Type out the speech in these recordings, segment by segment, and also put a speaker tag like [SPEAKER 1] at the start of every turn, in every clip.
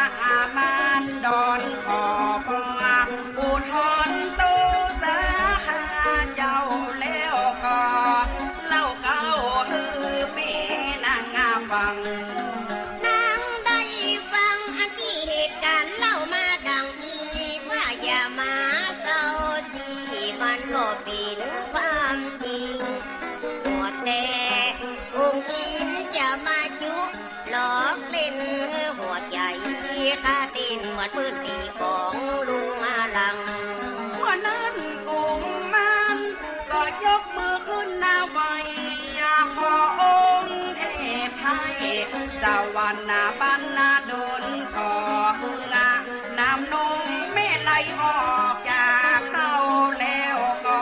[SPEAKER 1] ามานดอนขอพระอุทธรตุสาขาเจ้าแล้วก็เล่าเก้าฮือปีนางฟัง
[SPEAKER 2] นางได้ฟังอันที่เหตุการณ์เล่ามาดังนี้ว่าอย่ามาเศร้าสีมันก็เป็นความจริงหมดแต่องค์อินจะมาจุหลอกเล่นหัวใจข้าตินเหมือนพื้นที่ของลุงมาลัง
[SPEAKER 1] วันนั้นกุมมันก็ยกมือขึ้นหน้าไหวขอองค์เทพไทยสวรรค์นาบันนาดนขอเพื่อนำนมแม่ไหลออกจากเขาแล้วก็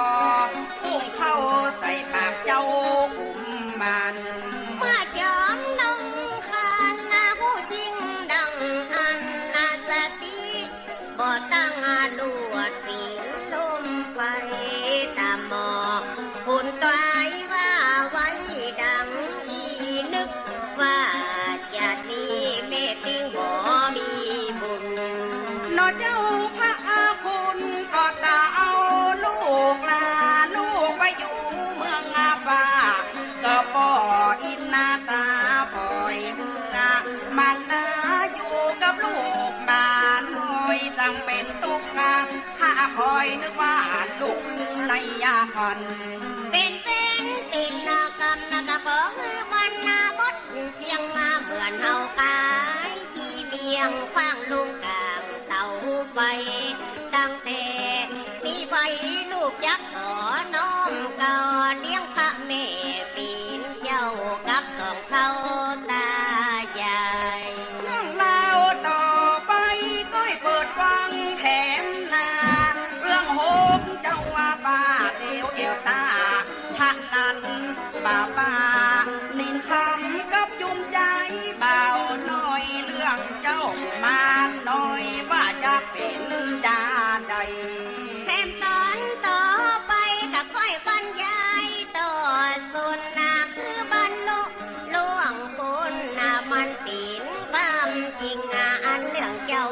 [SPEAKER 1] พุ่งเข้าใส่ปากเจ้ากุมมัน
[SPEAKER 2] เมื่อจอมนงคานนาผู้จริงดังอันนาสติบ่ตั้งลวดปีนลมไปตามหมอกคุณตายว่าไว้ดังอีนึกว่าจะมีเมตติงบ่มีบุญ
[SPEAKER 1] นอเจ้าพระคุณก็จะเอาลูกลาลูกไปอยู่เมืองอาฟ้าก็ป่ออินนาตาปล่อยเมื่อมันนาอยู่กับลูกมาหน่อยสั่งเป็นตุกข้าคอยนึกว่าลูกในยาคัน
[SPEAKER 2] เป็นติดนากรรมนากระบอกบันนาบดเสียงมาเหมือนเฮากายที่เลี้ยงขว้างลุงกลางเตาไฟตั้งแต่มีไฟลูกยักษ์ขอน้อมก่อนเลี้ยงพระแม่ปีนเจ้ากับสองเขาตายาย
[SPEAKER 1] เรื่องเล่าต่อไปก็เปิดฟังแถมนาเรื่องโหกเจ้าว่าป้าเดียวเดียวตาท่านนั้นป้านินคำกับจุ่มใจเบาหน่อยเรื่องเจ้ามาหน่อยว่าจะเป็นจาใด
[SPEAKER 2] แถมตอนต่อไปก็ค่อยบรรยายต่อสุนนาคือบรรลุล่วงบุญนามันปีนความจริงอันเรื่องเจ้า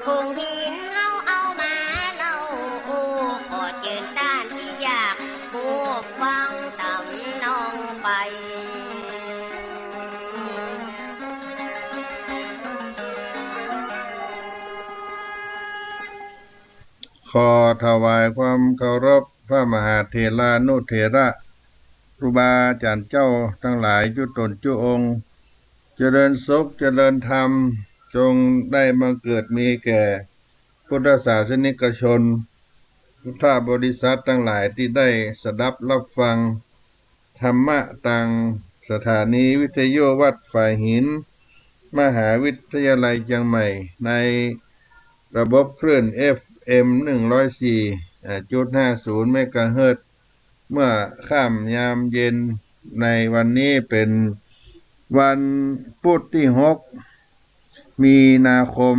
[SPEAKER 2] คงหินเอามาเล่าขอเจิญต้านที่อยากผู้ฟังต่ำนองไป
[SPEAKER 3] ขอถวายความเคารพพระมหาเถรานุเถระครูบาอาจารย์เจ้าทั้งหลายจุตนจุองค์เจริญสุขเจริญธรรมจงได้บังเกิดมีแก่พุทธศาสนิกชนพุทธบริษัททั้งหลายที่ได้สดับรับฟังธรรมะต่างสถานีวิทยุวัดฝ่ายหินมหาวิทยาลัยเชียงใหม่ในระบบคลื่น FM 104.50 เมกะเฮิรตซ์เมื่อค่ำยามเย็นในวันนี้เป็นวันพุธที่6มีนาคม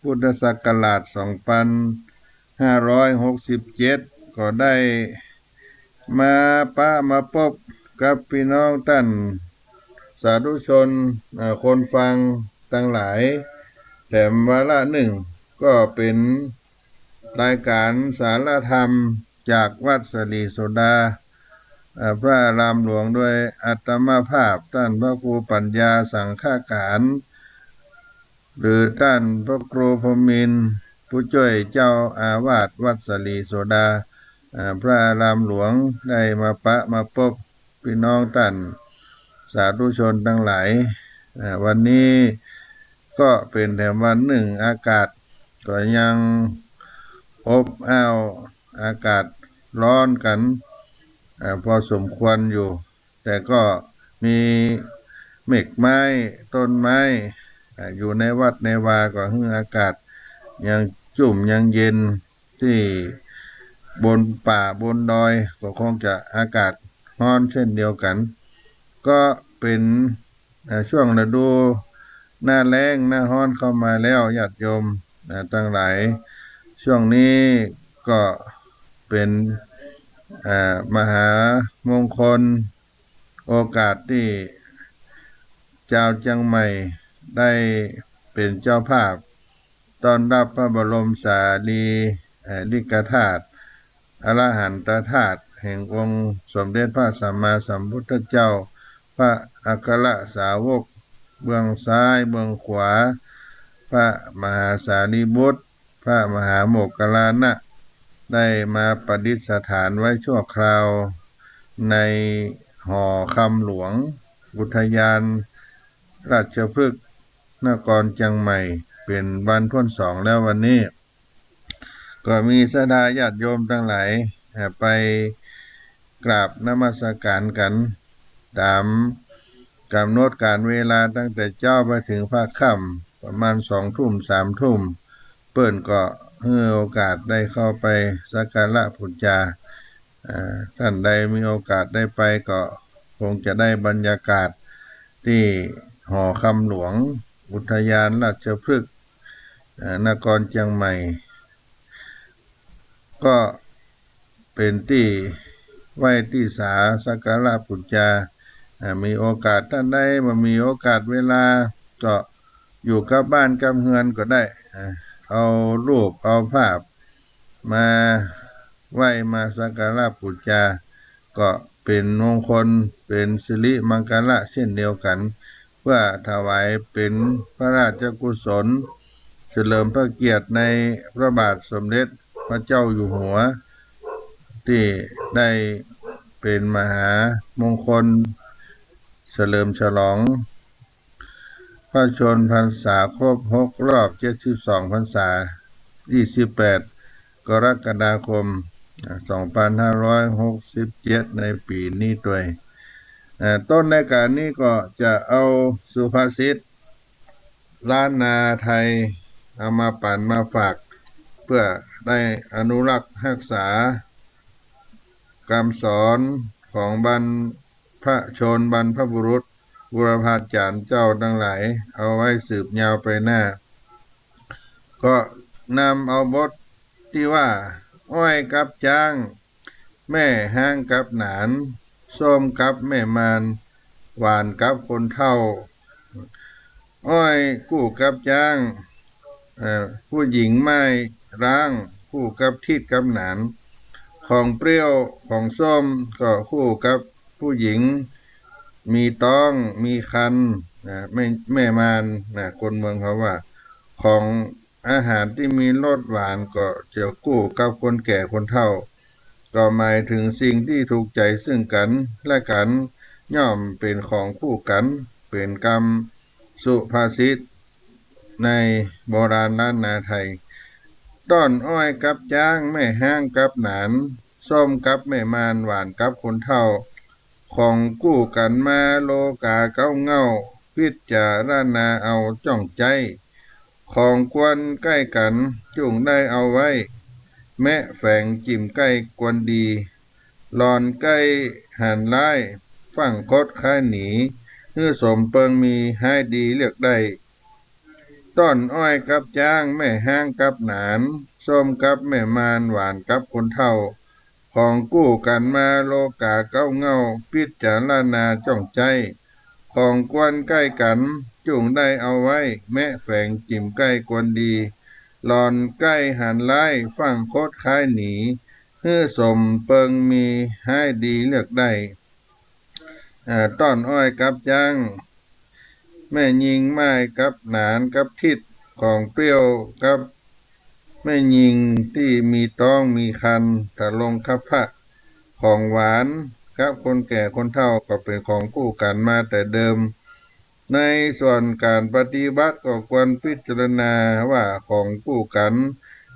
[SPEAKER 3] พุทธศักราช2567ก็ได้มาพบกับพี่น้องท่านสาธุชนคนฟังทั้งหลายแถมวาระหนึ่งก็เป็นรายการสารธรรมจากวัดสลีโสดาพระอารามหลวงด้วยอัตมาภาพท่านพระครูปัญญาสังฆาการหรือท่านพระครูพมินทร์ผู้ช่วยเจ้าอาวาสวัดสลีโสดาพระอารามหลวงได้มาพบพี่น้องท่านสาธุชนทั้งหลายวันนี้ก็เป็นแถมวันหนึ่งอากาศก็ยังอบอ้าวอากาศร้อนกันพอสมควรอยู่แต่ก็มีเมฆไม้ต้นไม้อยู่ในวัดในวาก็ให้อากาศยังจุ่มยังเย็นที่บนป่าบนดอยก็คงจะอากาศร้อนเช่นเดียวกันก็เป็นช่วงฤดูหน้าแล้งหน้าร้อนเข้ามาแล้วญาติโยมทั้งหลายช่วงนี้ก็เป็นมหามงคลโอกาสที่เจ้าเชียงใหม่ได้ เป็นเจ้าภาพต้อนรับพระบรมสารีริกธาตุอรหันตธาตุแห่งองค์สมเด็จพระสัมมาสัมพุทธเจ้าพระอัครสาวกเบื้องซ้ายเบื้องขวาพระมหาสารีบุตรพระมหาโมคคัลลานะได้มาประดิษฐานไว้ชั่วคราวในหอคำหลวงอุทยานราชพฤกษ์นครเชียงใหม่เป็นวันที่2แล้ววันนี้ก็มีศรัทธาญาติโยมทั้งหลายไปกราบนมัสการกันตามกำหนดการเวลาตั้งแต่เจ้าไปถึงภาคค่ำประมาณ2 ทุ่ม3 ทุ่มเปิ้นก็ให้โอกาสได้เข้าไปสักการะบูชาท่านใดมีโอกาสได้ไปก็คงจะได้บรรยากาศที่หอคำหลวงอุทยานราชพฤกษ์นครเชียงใหม่ก็เป็นที่ไหว้ที่สาสักการะบูชามีโอกาสท่านใดมามีโอกาสเวลาก็อยู่กับบ้านกับเฮือนก็ได้เอารูปเอาภาพมาไหว้มาสักการะบูชาก็เป็นมงคลเป็นสิริมังคละเช่นเดียวกันเพื่อถวายเป็นพระราชกุศลเฉลิมพระเกียรติในพระบาทสมเด็จพระเจ้าอยู่หัวที่ได้เป็นมหามงคลเฉลิมฉลองพระชนมพรรษาครบ6 รอบ72 พรรษา28 กรกฎาคม 2567 ในปีนี้ด้วยต้นในการนี้ก็จะเอาสุภาษิตล้านนาไทยเอามาปั่นมาฝากเพื่อได้อนุรักษ์รักษาคำสอนของบรรพบุรุษบุรพาจารย์เจ้าทั้งหลายเอาไว้สืบยาวไปหน้าก็นำเอาบทที่ว่าอ้อยกับจ้างแม่ห้างกับหนานส้มกับแม่มานหวานกับคนเฒ่าอ้อยคู่กับจ้างผู้หญิงไม้ร้างคู่กับทิดกับหนานของเปรี้ยวของส้มก็คู่กับผู้หญิงมีต้องมีคันแม่มานคนเมืองเขาว่าของอาหารที่มีรสหวานก็จะคู่กับคนแก่คนเฒ่าก็หมายถึงสิ่งที่ถูกใจซึ่งกันและกันย่อมเป็นของคู่กันเป็นกรรมสุภาษิตในโบราณล้านนาไทยต้นอ้อยกับจ้างแม่ห้างกับหนานส้มกับแม่มานหวานกับคนเฒ่าของกู้กันมาโลกาเก้าเง่าพิจารณาเอาจ้องใจของควรใกล้กันจุงได้เอาไว้แม่แฝงจิ้มใกล้กวนดีหลอนใกล้หันร้ายฟังคดค้ายหนีเมื่อสมเปิงมีให้ดีเลือกได้ต้นอ้อยกับจ้างแม่ห้างกับหนานส้มกับแม่มานหวานกับคนเฒ่าของกู้กันมาโลกาเก้าเง่าพิจารณาจ้องใจของกวนใกล้กันจุงได้เอาไว้แม่แฝงจิ้มใกล้กวนดีหลอนใกล้หันร้ายฟังโคตรค้ายหนีเพื่อสมเปิงมีให้ดีเลือกได้ต้นอ้อยกับจ้างแม่ยิงไม้กับหนานกับทิดของเปรี้ยวกับแม่ยิงที่มีต้องมีคันตะลงคับพระของหวานกับคนแก่คนเฒ่าก็เป็นของคู่กันมาแต่เดิมในส่วนการปฏิบัติก็ควรพิจารณาว่าของคู่กัน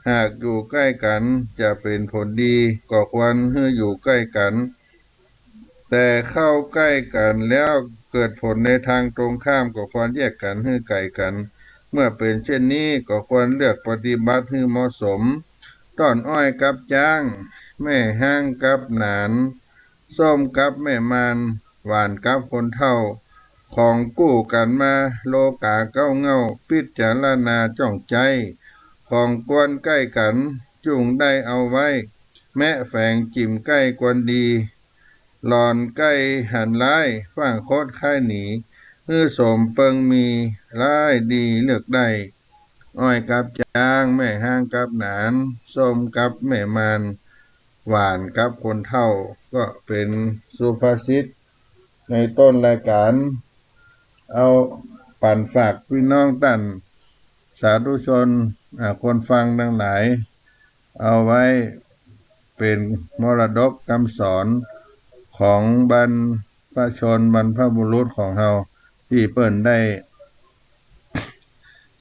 [SPEAKER 3] หากอยู่ใกล้กันจะเป็นผลดีก็ควรให้อยู่ใกล้กันแต่เข้าใกล้กันแล้วเกิดผลในทางตรงข้ามก็ควรแยกกันให้ไกลกันเมื่อเป็นเช่นนี้ก็ควรเลือกปฏิบัติให้เหมาะสมต้นอ้อยกับจ้างแม่ห้างกับหนานส้มกับแม่มานหวานกับคนเฒ่าของกู้กันมาโลกาเก้าเง่าพิจารณาจ้องใจของกวนใกล้กันจุงได้เอาไว้แม่แฝงจิ้มใกล้กวนดีหลอนใกล้หันร้ายฟังโคตรค่ายหนี สมเปิงมีร้ายดีเลือกได้อ้อยกับจางแม่ห้างกับหนานส้มกับแม่มานหวานกับคนเฒ่าก็เป็นสุภาษิตในต้นรายการเอาปั่นฝากพี่น้องท่านสาธุชนคนฟังทั้งหลายเอาไว้เป็นมรดกคำสอนของบรรพชนบรรพบุรุษของเฮาที่เปิ้นได้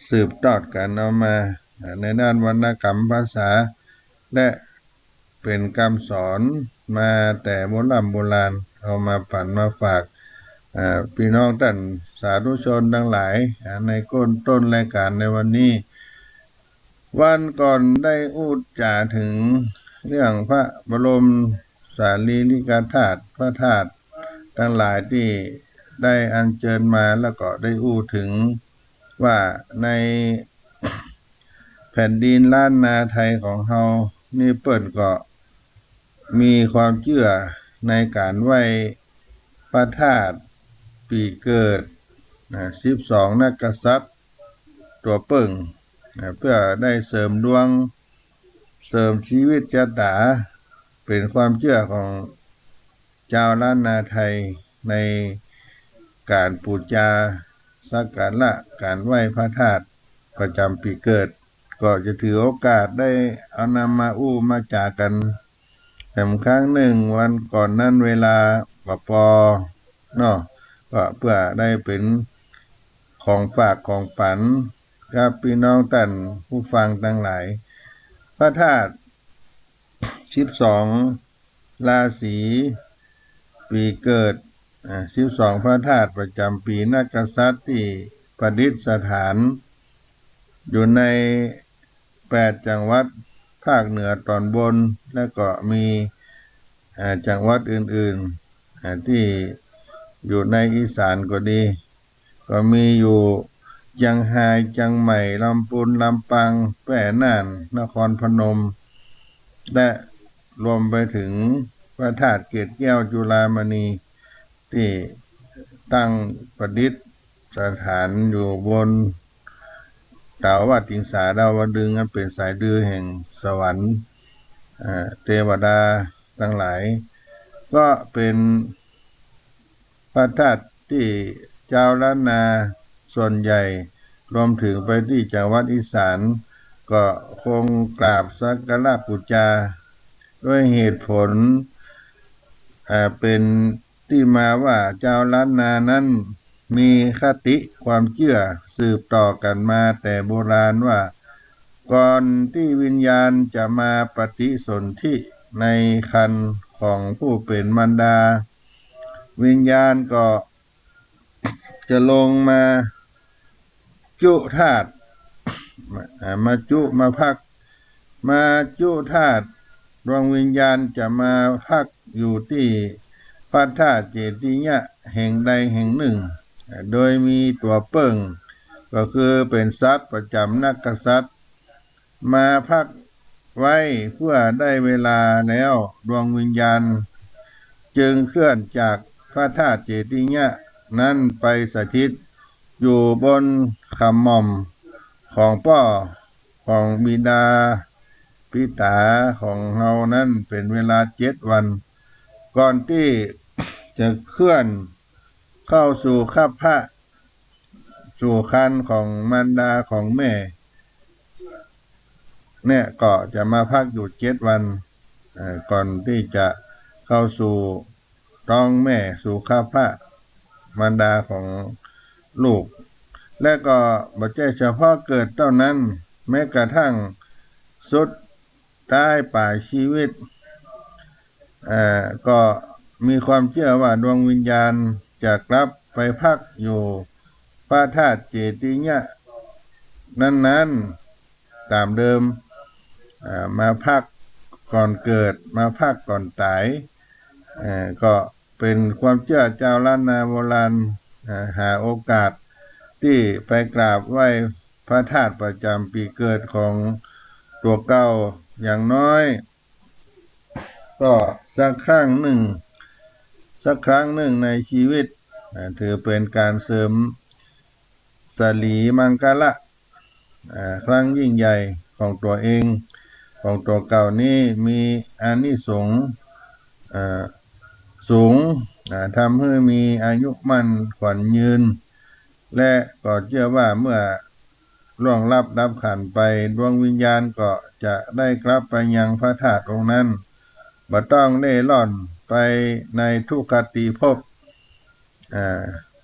[SPEAKER 3] สืบทอดกันเอามาในด้านวรรณกรรมภาษาและเป็นคำสอนมาแต่โบราณเอามาปั่นมาฝากพี่น้องท่านสาธุชนทั้งหลายในต้นรายการในวันนี้วันก่อนได้พูดจาถึงเรื่องพระบรมสารีริกธาตุพระธาตุทั้งหลายที่ได้อัญเชิญมาแล้วก็ได้พูดถึงว่าในแผ่นดินล้านนาไทยของเฮานี่เปิ่นก็มีความเชื่อในการไหว้พระธาตุปีเกิด12นักกษัตริย์ตัวเปิ่งเพื่อได้เสริมดวงเสริมชีวิตชะตาเป็นความเชื่อของชาวล้านนาไทยในการบูชาสักการะการไหว้พระธาตุประจำปีเกิดก็จะถือโอกาสได้เอานำมามาจากันแต่ครั้งหนึ่งวันก่อนนั้นเวลาปอเนาะก็เพื่อได้เป็นของฝากของฝันกับพี่น้องท่านผู้ฟังทั้งหลายพระธาตุ12ราศีปีเกิด12พระธาตุประจำปีนักกษัตริย์ที่ประดิษฐานอยู่ใน8จังหวัดภาคเหนือตอนบนและก็มีจังหวัดอื่นๆที่อยู่ในอีสานก็ดีก็มีอยู่เชียงรายเชียงใหม่ลำพูนลำปางแพร่น่านนครพนมและรวมไปถึงพระธาตุเกศแก้วจุฬามณีที่ตั้งประดิษฐานอยู่บนดาววัดติงสาดาวดึงนั้นเป็นสายดือแห่งสวรรค์เทวดาทั้งหลายก็เป็นพระธาตุที่ชาวล้านนาส่วนใหญ่รวมถึงไปที่จังหวัดอีสานก็คงกราบสักการะบูชาด้วยเหตุผลเป็นที่มาว่าชาวล้านนานั้นมีคติความเชื่อสืบต่อกันมาแต่โบราณว่าก่อนที่วิญญาณจะมาปฏิสนธิในครรภ์ของผู้เป็นมารดาวิญญาณก็จะลงมาจุธาตุมาจุมาพักมาจุธาตุดวงวิญญาณจะมาพักอยู่ที่พระธาตุเจติยะแห่งใดแห่งหนึ่งโดยมีตัวเปิ่งก็คือเป็นสัตว์ประจำนักกษัตริย์มาพักไว้เพื่อได้เวลาแล้วดวงวิญญาณจึงเคลื่อนจากพระธาตุเจติยะนั้นไปสถิตอยู่บนขมม่อมของพ่อของบิดาปิตาของเฮานั้นเป็นเวลา7 วันก่อนที่จะเคลื่อนเข้าสู่คัพพะสู่คันของมารดาของแม่เนี่ยก็จะมาพักอยู่7 วันก่อนที่จะเข้าสู่ท้องแม่สู่คัพพะมารดาของลูกและก็บ่ใช่เฉพาะเกิดเท่านั้นแม้กระทั่งสุดท้ายปลายชีวิตก็มีความเชื่อว่าดวงวิญญาณจะกลับไปพักอยู่พระธาตุเจติยะนั้นๆตามเดิมมาพักก่อนเกิดมาพักก่อนตายก็เป็นความเชื่อชาวล้านนาโบราณหาโอกาสที่ไปกราบไหว้พระธาตุประจำปีเกิดของตัวเก่าอย่างน้อยก็สักครั้งหนึ่งในชีวิต ถือเป็นการเสริมสลีมังกละครั้งยิ่งใหญ่ของตัวเองของตัวเก่านี้มีอานิสงส์สูงทำให้มีอายุมั่นขวัญยืนและก็เชื่อว่าเมื่อล่วงลับดับขันไปดวงวิญญาณก็จะได้กลับไปยังพระธาตุองค์นั้นบ่ต้องเล่ร่อนไปในทุกขติภพ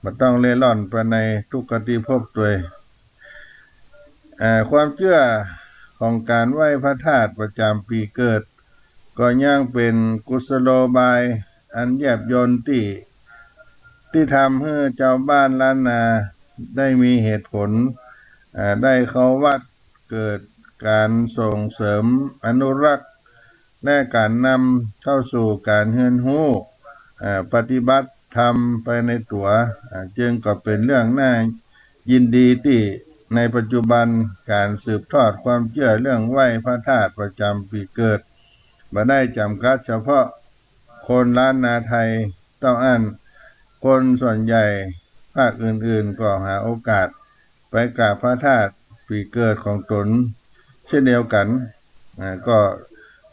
[SPEAKER 3] บ่ต้องเล่ร่อนไปในทุกขติภพตัวความเชื่อของการไหว้พระธาตุประจำปีเกิดก็ยังเป็นกุศโลบายอันแยบยลที่ทำให้เจ้าบ้านล้านนาได้มีเหตุผลได้เข้าวัดเกิดการส่งเสริมอนุรักษ์และการนำเข้าสู่การเรียนรู้ปฏิบัติธรรมไปในตัวจึงก็เป็นเรื่องน่ายินดีที่ในปัจจุบันการสืบทอดความเชื่อเรื่องไหว้พระธาตุประจำปีเกิดบ่ได้จำกัดเฉพาะคนล้านนาไทยต้องอั้นคนส่วนใหญ่ภาคอื่นๆก็หาโอกาสไปกราบพระธาตุปีเกิดของตนเช่นเดียวกันก็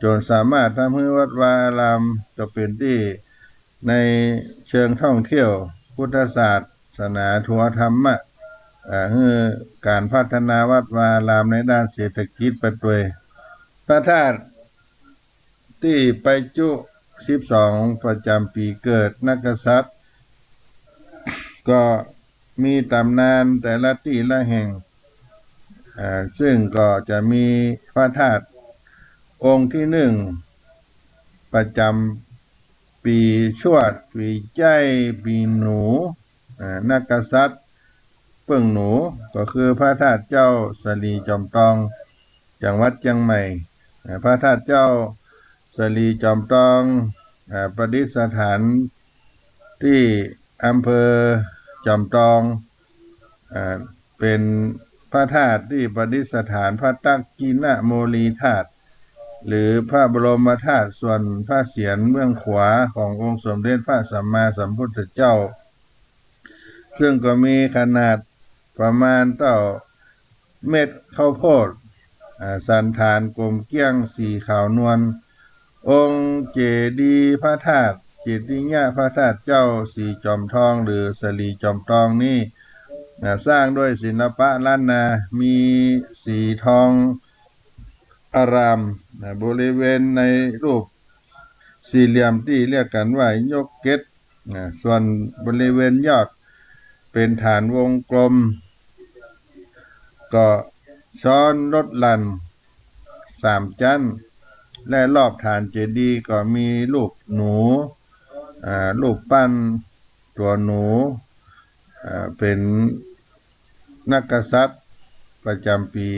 [SPEAKER 3] จนสามารถทำให้วัดวาอารามจะเป็นที่ในเชิงท่องเที่ยวพุทธศาสนาทั่วธรรมะการพัฒนาวัดวาอารามในด้านเศรษฐกิจไปด้วยพระธาตุที่ไปจุ12ประจำปีเกิดนักกษัตริย์ก็มีตำนานแต่ละที่ละแห่งซึ่งก็จะมีพระธาตุองค์ที่ประจำปีชวดปีใจปีหนูนักกษัตริย์เปิ้งหนูก็คือพระธาตุเจ้าสลีจอมทองจังหวัดเชียงใหม่พระธาตุเจ้าสลีจอมทองประดิษฐานที่อำเภอจอมทองเป็นพระธาตุที่ประดิษฐานพระตักกินโมลีธาตุหรือพระบรมธาตุส่วนพระเศียรเบื้องขวาขององค์สมเด็จพระสัมมาสัมพุทธเจ้าซึ่งก็มีขนาดประมาณเท่าเม็ดข้าวโพดสันฐานกลมเกลี้ยงสีขาวนวลองค์เจดีย์พระธาตุเจดีย์พระธาตุเจ้าสีจอมทองหรือสลีจอมทองนี้สร้างด้วยศิลปะล้านนามีสีทองอารามบริเวณในรูปสี่เหลี่ยมที่เรียกกันว่ายกเกตส่วนบริเวณยอดเป็นฐานวงกลมก็ช้อนรถลัน3ชั้นและรอบฐานเจดีย์ก็มีรูปหนูรูปปั้นตัวหนูเป็นนักกษัตริย์ประจำปี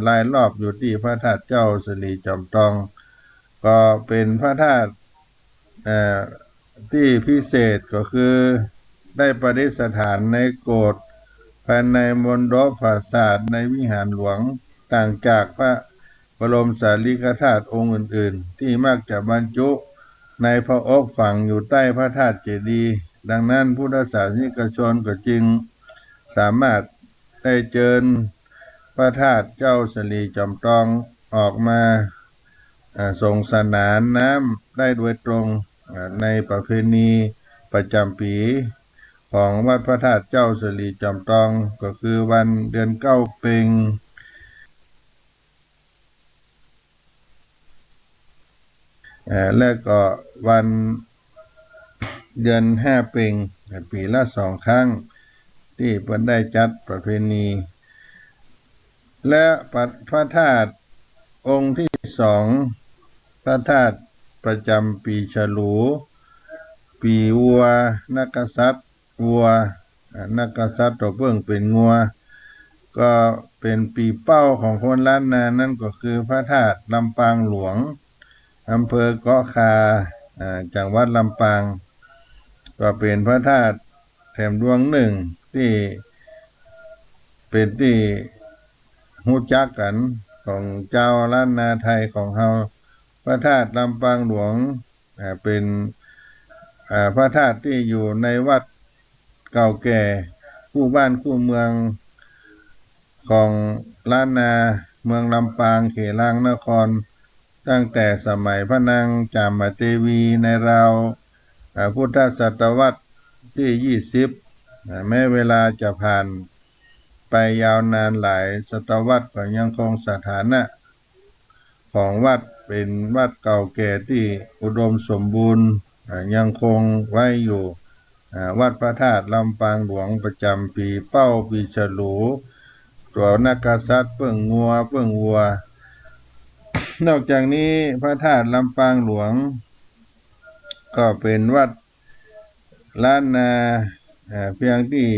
[SPEAKER 3] ลายรอบอยู่ที่พระธาตุเจ้าสลีจอมทองก็เป็นพระธาตุที่พิเศษก็คือได้ประดิษฐานในโกฐภายในมณฑปปราสาทในวิหารหลวงต่างจากพระบรมสารีริกธาตุองค์อื่นๆที่มักจะบรรจุในพระอบฝังอยู่ใต้พระธาตุเจดีย์ดังนั้นพุทธศาสนิกชนก็จึงสามารถได้เจิญพระธาตุเจ้าสลีจอมทองออกมาส่งสนานน้ำได้โดยตรงในประเพณีประจำปีของวัดพระธาตุเจ้าสลีจอมทองก็คือวันเดือนเก้าเพ็งและก็วันเดือน5เพ็งปีละ2ครั้งที่เพิ่นได้จัดประเพณีและพระธาตุองค์ที่2พระธาตุประจำปีฉลูปีวัวนักกษัตริย์วัวนักกษัตริย์ตัวเบิ่งเป็นงัวก็เป็นปีเป้าของคนล้านนานั่นก็คือพระธาตุลำปางหลวงอำเภอเกาะคาจังหวัดลำปางก็เป็นพระธาตุแถมดวงหนึ่งที่เป็นที่รู้จักกันของเจ้าล้านนาไทยของเฮาพระธาตุลำปางหลวงเป็นพระธาตุที่อยู่ในวัด เก่าแก่คู่บ้านคู่เมืองของล้านนาเมืองลำปางเขลางนครตั้งแต่สมัยพระนางจามเทวีในราวพุทธศตวรรษที่20แม้เวลาจะผ่านไปยาวนานหลายศตวรรษก็ยังคงสถานะของวัดเป็นวัดเก่าแก่ที่อุดมสมบูรณ์ยังคงไว้อยู่วัดพระธาตุลำปางหลวงประจำปีเป้าปีฉลูตัวนักกษัตริย์เปิ้งงัวเปิ้งวัวนอกจากนี้พระธาตุลำปางหลวงก็เป็นวัดล้านนาเพียงที่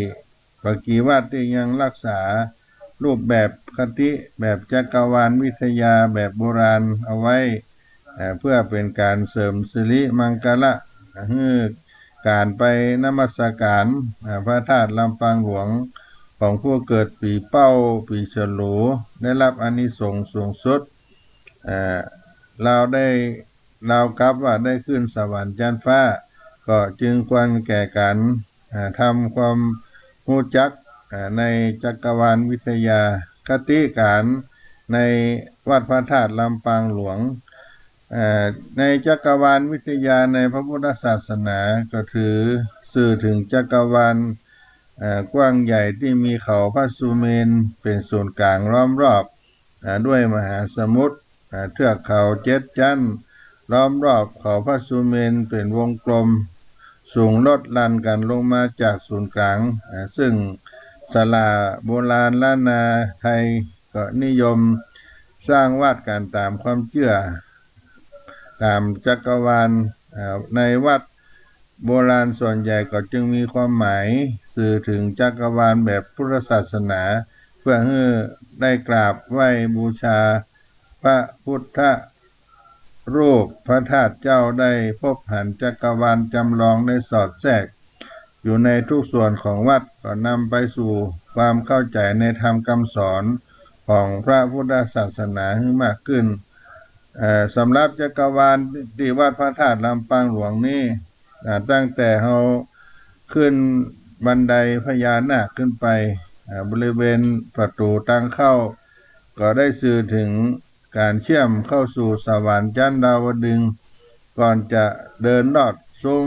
[SPEAKER 3] ปกีวัดที่ยังรักษารูปแบบคติแบบจักรวาลวิทยาแบบโบราณเอาไว้เพื่อเป็นการเสริมสิริมังคละให้การไปนมัสการพระธาตุลำปางหลวงของผู้เกิดปีเป้าปีฉลูได้รับอานิสงส์สูงสุดเรากับว่าได้ขึ้นสวรรค์ชั้นฟ้าก็จึงควรแก่การทำความรู้จักในจักรวาลวิทยาคติการในวัดพระธาตุลำปางหลวงในจักรวาลวิทยาในพระพุทธศาสนาก็ถือสื่อถึงจักรวาลกว้างใหญ่ที่มีเขาพระสุเมนเป็นศูนย์กลางล้อมรอบด้วยมหาสมุทรเทือกเขา7ชั้นล้อมรอบเขาพระสุเมนเป็นวงกลมสูงลดลันกันลงมาจากศูนย์กลางซึ่งศาลาโบราณล้านนาไทยก็นิยมสร้างวาดกันตามความเชื่อตามจักรวาลในวัดโบราณส่วนใหญ่ก็จึงมีความหมายสื่อถึงจักรวาลแบบพุทธศาสนาเพื่อให้ได้กราบไหว้บูชาพระพุทธรูปพระธาตุเจ้าได้พบหันจักรวาลจำลองได้สอดแทรกอยู่ในทุกส่วนของวัดก็นำไปสู่ความเข้าใจในธรรมคำสอนของพระพุทธศาสนาให้มากขึ้นสำหรับจักรวาลที่วัดพระธาตุลำปางหลวงนี้ตั้งแต่เราขึ้นบันไดพญานาคขึ้นไปบริเวณประตูทางเข้าก็ได้สื่อถึงการเชื่อมเข้าสู่สวรรค์ชั้นดาวดึงส์ก่อนจะเดินลอดซุ้ม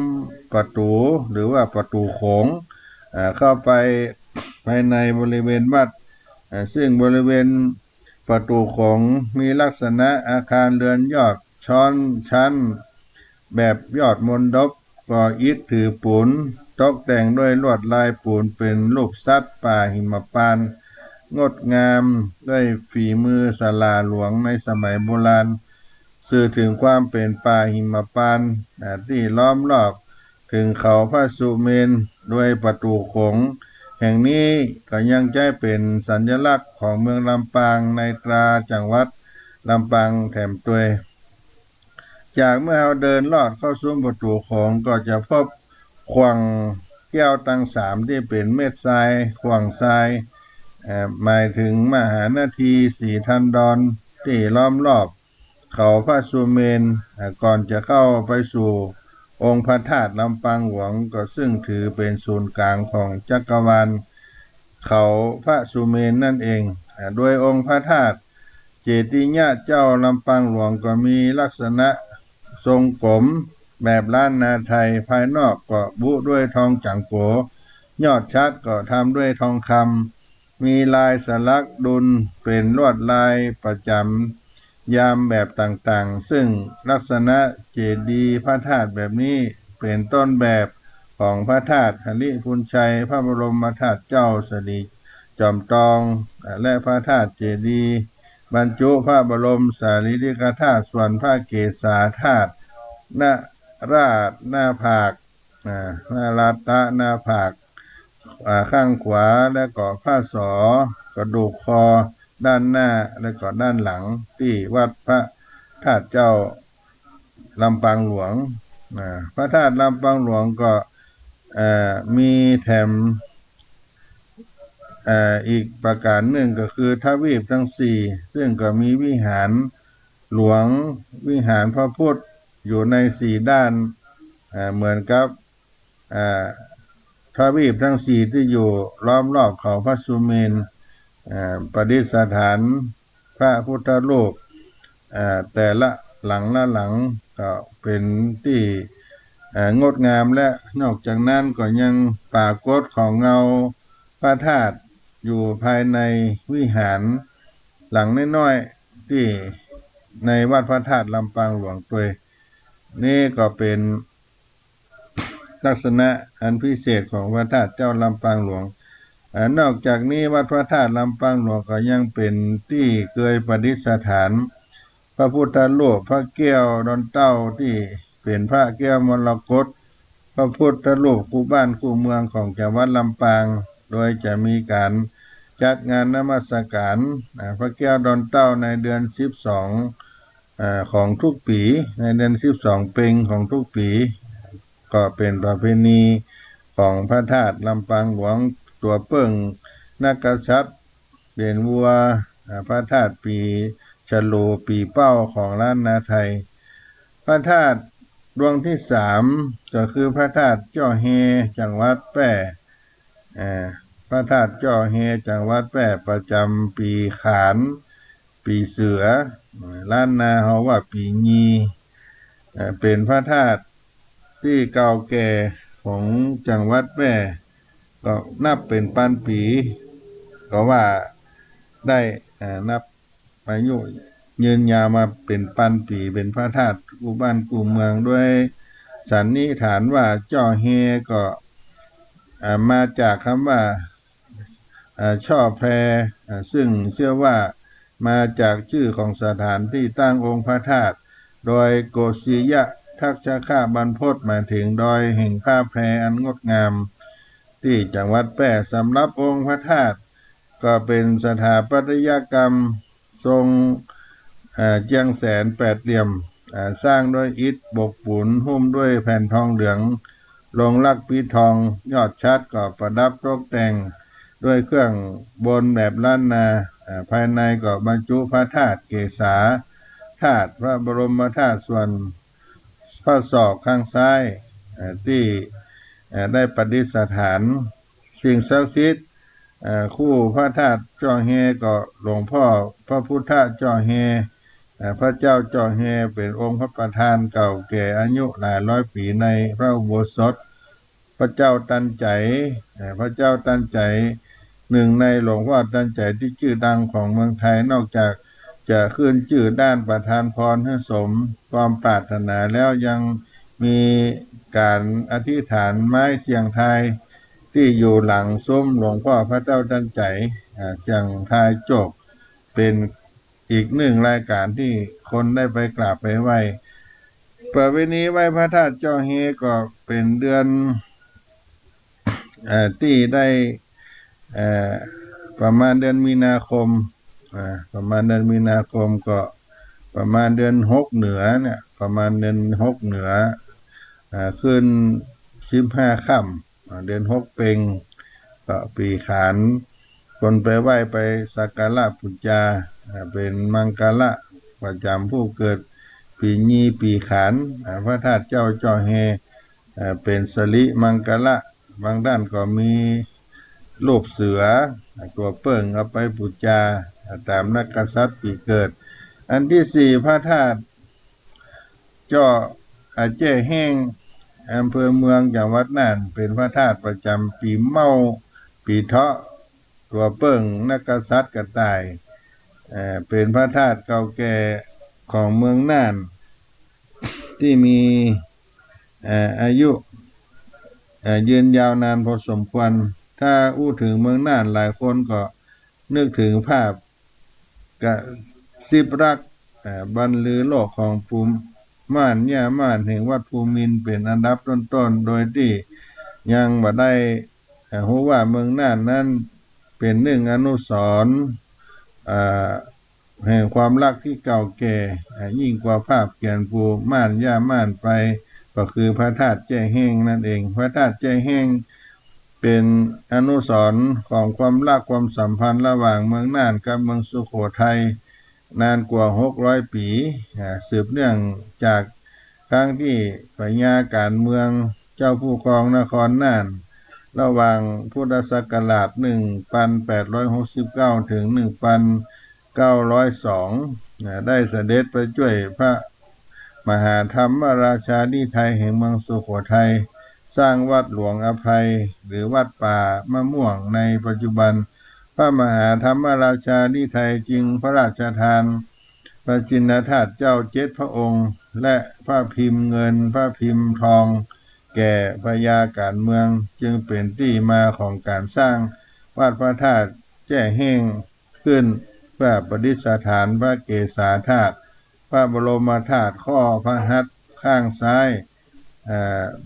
[SPEAKER 3] ประตูหรือว่าประตูโขงเข้าไปภายในบริเวณวัดซึ่งบริเวณประตูโขงมีลักษณะอาคารเรือนยอดช้อนชั้นแบบยอดมนดบก่ออิฐถือปูนตกแต่งด้วยลวดลายปูนเป็นรูปสัตว์ป่าหิมพานต์งดงามด้วยฝีมือศาลาหลวงในสมัยโบราณสื่อถึงความเป็นป่าหิมพานต์ที่ล้อมรอบถึงเขาพระสุเมนด้วยประตูโขงแห่งนี้ก็ยังใช้เป็นสัญลักษณ์ของเมืองลำปางในตราจังหวัดลำปางแถมตัวยจากเมื่อเราเดินลอดเข้าซุ้มประตูโขงก็จะพบขวางแก้วทั้ง3ที่เป็นเม็ดทรายขวางทรายหมายถึงมหานาทีสีทันดรที่ล้อมรอบเขาพระสุเมนก่อนจะเข้าไปสู่องค์พระธาตุลำปางหลวงก็ซึ่งถือเป็นศูนย์กลางของจักรวาลเขาพระสุเมนนั่นเองโดยองค์พระธาตุเจติญะเจ้าลำปางหลวงก็มีลักษณะทรงกลมแบบล้านนาไทยภายนอกก็บุด้วยทองจังโกยอดชัดก็ทำด้วยทองคำมีลายสลักดุลเป็นลวดลายประจำยามแบบต่างๆซึ่งลักษณะเจดีย์พระธาตุแบบนี้เป็นต้นแบบของพระธาตุหฤพุนชัยพระบรมธาตุเจ้าสิริจอมทองและพระธาตุเจดีย์บรรจุพระบรมสารีริกธาตุส่วนพระเกศาธาตุหน้าราชหน้าผากหน้ารัตะหน้าผากข้างขวาและก็ผ้าสอกระดูกคอด้านหน้าและก็ด้านหลังที่วัดพระธาตุเจ้าลำปางหลวงพระธาตุลำปางหลวงก็มีแถมอีกประการหนึ่งก็คือทวีปทั้ง4ซึ่งก็มีวิหารหลวงวิหารพระพุทธอยู่ใน4ด้านเหมือนกับ ทวีปทั้งสี่ที่อยู่ล้อมรอบเขาพระสุเมนประดิษฐานพระพุทธรูปแต่ละหลังละหลังก็เป็นที่งดงามและนอกจากนั้นก็ยังปรากฏของเงาพระธาตุอยู่ภายในวิหารหลังน้อยๆที่ในวัดพระธาตุลำปางหลวงตัวนี่ก็เป็นลักษณะอันพิเศษของพระธาตุเจ้าลำปางหลวงนอกจากนี้วัดพระธาตุลำปางหลวงก็ยังเป็นที่เคยประดิษฐานพระพุทธรูปพระแก้วดอนเต้าที่เป็นพระแก้วมรกตพระพุทธรูปคู่บ้านคู่เมืองของจังหวัดลำปางโดยจะมีการจัดงานนมัสการพระแก้วดอนเต้าในเดือน12ของทุกปีในเดือน12เพ็งของทุกปีก็เป็นประเพณีของพระธาตุลำปางหลวงตัวเปิ้งนักกษัตริย์เป็นวัวพระธาตุปีฉลูปีเป้าของล้านนาไทยพระธาตุดวงที่3ก็คือพระธาตุจ้อเฮจังหวัดแพร่พระธาตุจ้อเฮจังหวัดแพร่ประจำปีขานปีเสือล้านนาเฮาว่าปีงีเป็นพระธาตุที่เก่าแก่ของจังหวัดแพร่ก็นับเป็นพันปีก็ว่าได้นับอายุยืนยาวมาเป็นพันปีเป็นพระธาตุคู่บ้านคู่เมืองด้วยสันนิษฐานว่าจ้อเฮก็มาจากคำว่าช่อแพรซึ่งเชื่อว่ามาจากชื่อของสถานที่ตั้งองค์พระธาตุโดยโกศิยะทักษะข้าบรรพตหมายถึงดอยแห่งผ้าแพรอันงดงามที่จังหวัดแพร่สำหรับองค์พระธาตุก็เป็นสถาปัตยกรรมทรงเจียงแสนแปดเหลี่ยมสร้างด้วยอิฐบกปูนหุ้มด้วยแผ่นทองเหลืองลงลักปิดทองยอดชัดก็ประดับตกแต่งด้วยเครื่องบนแบบล้านนาภายในก็บรรจุพระธาตุเกศาธาตุพระบรมธาตุส่วนพระศอกข้างซ้ายที่ได้ประดิษฐานสิ่งศักดิ์สิทธิ์คู่พระธาตุจ้อเฮก็หลวงพ่อพระพุทธจ้อเฮพระเจ้าจ้อเฮเป็นองค์พระประธานเก่าแก่อายุหลายร้อยปีในพระอุโบสถพระเจ้าตันใจพระเจ้าตันใจหนึ่งในหลวงพ่อตันใจที่ชื่อดังของเมืองไทยนอกจากจะขึ้นชื่อด้านประทานพรให้สมความปรารถนาแล้วยังมีการอธิษฐานไม้เสียงไทยที่อยู่หลังซุ้มหลวงพ่อพระเจ้าตันใจเสียงไทยจบเป็นอีกหนึ่งรายการที่คนได้ไปกราบไปไหว้ประเพณีไหว้พระธาตุจ้อเฮก็เป็นเดือนที่ได้ประมาณเดือนมีนาคมประมาณเดือนมีนาคมก็ประมาณเดือน6เหนือเนี่ยประมาณเดือน6เหนือขึ้น15ค่ำเดือน6เพ็งก็ปีขานคนไปไหว้ไปสักการะบูชาเป็นมังกระประจำผู้เกิดปีงีปีขานพระธาตุเจ้าจ้อเฮเป็นสริมังกระบางด้านก็มีรูปเสือตัวเปิ้งเอาไปบูชาตามนักกษัตริย์ปีเกิดอันที่4พระธาตุจ้อแจ้แห้งอำเภอเมืองจังหวัดน่านเป็นพระธาตุประจำปีเมาปีเถาะตัวเปิ้งนักกษัตริย์กระต่ายเป็นพระธาตุเก่าแก่ของเมืองน่านที่มีอายุยืนยาวนานพอสมควรถ้าอู้ถึงเมืองน่านหลายคนก็นึกถึงภาพกสิบรักบรรลือโลกของภูมิม่านย่าม่านแห่งวัดภูมินทร์เป็นอันดับต้นๆโดยที่ยังบ่ได้รู้ว่าเมืองน่านนั้นเป็นหนึ่งอนุสรณ์แห่งความรักที่เก่าแก่ยิ่งกว่าภาพเขียนภูม่านย่าม่านไปก็คือพระธาตุแจ้แห้งนั่นเองพระธาตุแจ้แห้งเป็นอนุสรณ์ของความรักความสัมพันธ์ระหว่างเมืองน่านกับเมืองสุโขทัยนานกว่า600ปีสืบเนื่องจากครั้งที่ปัญญาการเมืองเจ้าผู้ครองนครน่าน ระหว่างพุทธศักราช1869ถึง1902ได้เสด็จไปช่วยพระมหาธรรมราชาธิไทยแห่งเมืองสุโขทัยสร้างวัดหลวงอภัยหรือวัดป่ามะม่วงในปัจจุบันพระมหาธรรมราชาธิไทยจึงพระราชทานพระจินธาตุเจ้า7พระองค์และพระพิมพ์เงินพระพิมพ์ทองแก่พญาการเมืองจึงเป็นที่มาของการสร้างวัดพระธาตุแจ้แห้งขึ้นเพื่อประดิษฐานพระเกศาธาตุพระบรมธาตุข้อพระหัตถ์ข้างซ้าย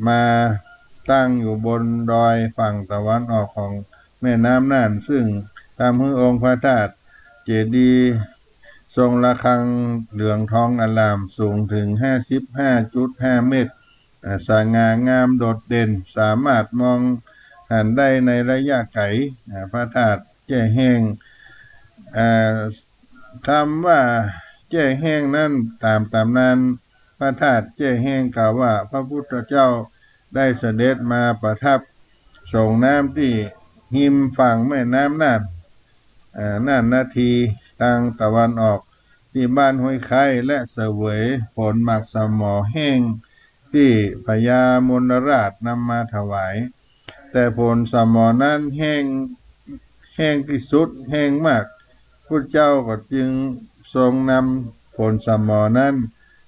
[SPEAKER 3] มาตั้งอยู่บนดอยฝั่งตะวันออกของแม่น้ำน่านซึ่งทำให้องค์พระธาตุเจดีย์ทรงระฆังเหลืองทองอลามสูงถึง 55.5 เมตรสง่างามโดดเด่นสามารถมองเห็นได้ในระยะไกลพระธาตุแจ้แห้งคำว่าแจ้แห้งนั้นตามตำนานพระธาตุแจ้แห้งกล่าวว่าพระพุทธเจ้าได้เสด็จมาประทับส่งน้ำที่หิมฝั่งแม่น้ำน่านนาทีทางตะวันออกที่บ้านห้วยไข่และเสวยผลหมากสมอแห้งที่พญามนราชนำมาถวายแต่ผลสมอนั้นแห้งที่สุดแห้งมากพุทธเจ้าก็จึงทรงนำผลสมอนั้น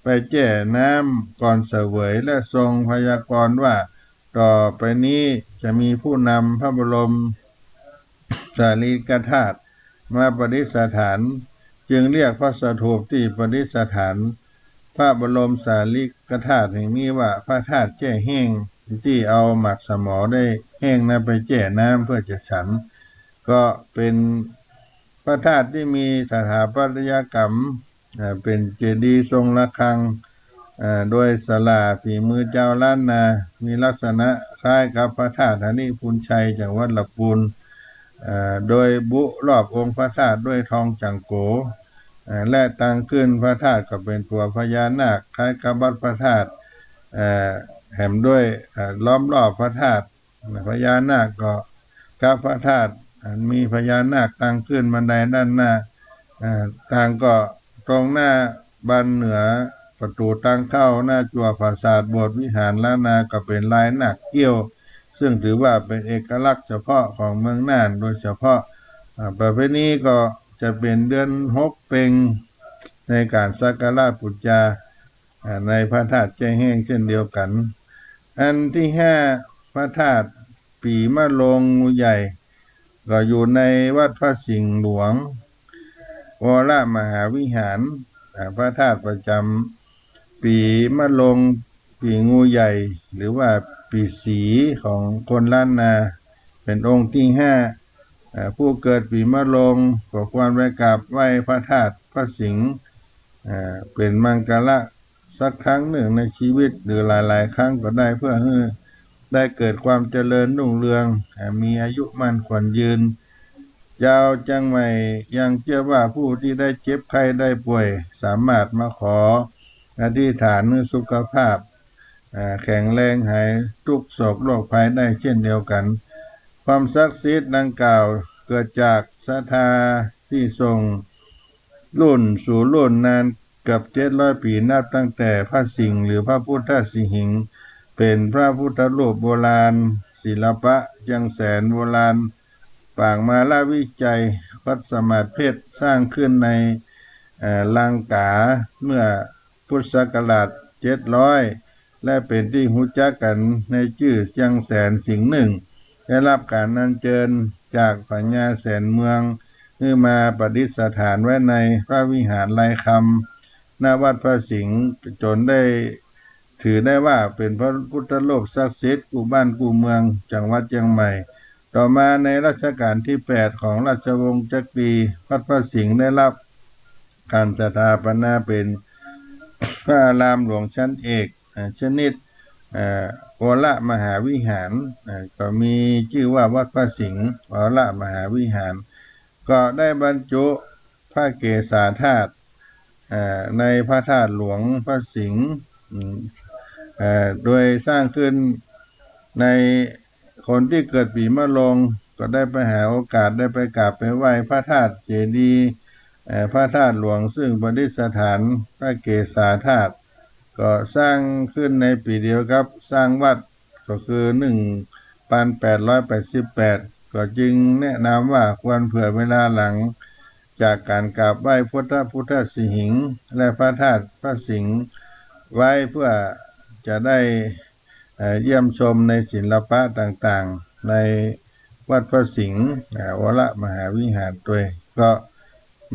[SPEAKER 3] ไปแจ่น้ำก่อนเสวยและทรงพยากรณ์ว่าต่อไปนี้จะมีผู้นำพระบรมสารีริกธาตุมาประดิษฐานจึงเรียกพระสถูปที่ประดิษฐานพระบรมสารีริกธาตุแห่งนี้ว่าพระธาตุแจ้แห้งที่เอาหมักสมอได้แห้งนั้นไปแจ่น้ำเพื่อจะฉันก็เป็นพระธาตุที่มีสถาปัตยกรรมเป็นเจดีย์ทรงระฆังโดยศาลาฝีมือเจ้าล้านนามีลักษณะคล้ายกับพระธาตุนิพุนชัยจังหวัดลำพูนโดยบุรอบองค์พระธาตุด้วยทองจังโกและตั้งขึ้นพระธาตุก็เป็นตัวพญานาคคล้ายกับวัดพระธาตุแถมด้วยล้อมรอบพระธาตุพญานาคก็กับพระธาตุมีพญานาคตั้งขึ้นบันไดด้านหน้าทางก็ตรงหน้าบานเหนือประตูทางเข้าหน้าจั่วปราสาทโบสถ์วิหารล้านนาก็เป็นลายนาคเกี้ยวซึ่งถือว่าเป็นเอกลักษณ์เฉพาะของเมืองน่านโดยเฉพาะประเพณีก็จะเป็นเดือน6เพ็งในการสักการะบูชาในพระธาตุแจ้แห้งเช่นเดียวกันอันที่5พระธาตุปีมะโรงงูใหญ่ก็อยู่ในวัดพระสิงห์หลวงวรมหาวิหารพระธาตุประจำปีมะโรงปีงูใหญ่หรือว่าปีสีของคนล้านนาเป็นองค์ที่5ผู้เกิดปีมะโรงก็ควรไปกราบไหว้พระธาตุพระสิงห์เป็นมังกรสักครั้งหนึ่งในชีวิตหรือหลายๆครั้งก็ได้เพื่อให้ได้เกิดความเจริญรุ่งเรืองมีอายุมั่นขวัญยืนเจ้าจังไม่ยังเชื่อว่าผู้ที่ได้เจ็บไข้ได้ป่วยสามารถมาขออธิษฐานสุขภาพแข็งแรงหายทุกโศกโรคภัยได้เช่นเดียวกันความศักดิ์สิทธิ์ดังกล่าวเกิดจากศรัทธาที่ทรงรุ่นสู่รุ่นนานเกือบ700 ปีนับตั้งแต่พระสิงห์หรือพระพุทธสิหิงค์เป็นพระพุทธรูปโบราณศิลปะยังแสนโบราณปางมาลาวิจัยวัดสมาธิเพชรสร้างขึ้นในลังกาเมื่อพุทธศักราช700และเป็นที่รู้จักกันในชื่อยังแสนสิงห์หนึ่งได้รับการอัญเชิญจากพญาแสนเมืองคือมาประดิษฐานไว้ในพระวิหารลายคำณวัดพระสิงห์จนได้ถือได้ว่าเป็นพระพุทธรูปศักดิ์สิทธิ์คู่บ้านคู่เมืองจังหวัดเชียงใหม่ต่อมาในรัชกาลที่8ของราชวงศ์จักรีวัดพระสิงห์ได้รับการสถาปนาเป็นพระอารามหลวงชั้นเอกชนิดวรมหาวิหารก็มีชื่อว่าวัดพระสิงห์วรมหาวิหารก็ได้บรรจุพระเกศาธาตุในพระธาตุหลวงพระสิงห์โดยสร้างขึ้นใน คนที่เกิดปีมะโรงก็ได้ไปหาโอกาสได้ไปกราบไปไหว้พระธาตุเจดีย์พระธาตุหลวงซึ่งประดิษฐานพระเกศาธาตุก็สร้างขึ้นในปีเดียวครับสร้างวัดก็คือ1888ก็จึงแนะนำว่าควรเผื่อเวลาหลังจากการกราบไหว้พุทธสิหิงค์และพระธาตุพระสิงห์ไว้เพื่อจะได้เยี่ยมชมในศิลปะต่างๆในวัดพระสิงห์วรมหาวิหารด้วยก็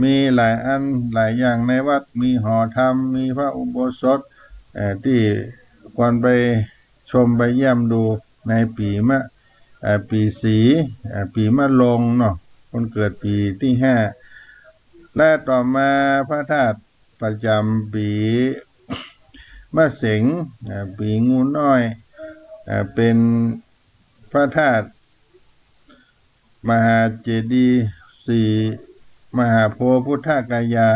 [SPEAKER 3] มีหลายอันหลายอย่างในวัดมีหอธรรมมีพระอุโบสถที่ควรไปชมไปเยี่ยมดูในปีสีปีมะโรงเนาะคนเกิดปีที่5และต่อมาพระธาตุประจำปีมะเสงปีงูน้อยเป็นพระธาตุมหาเจดีย์4มหาโพธิ์พุทธกายา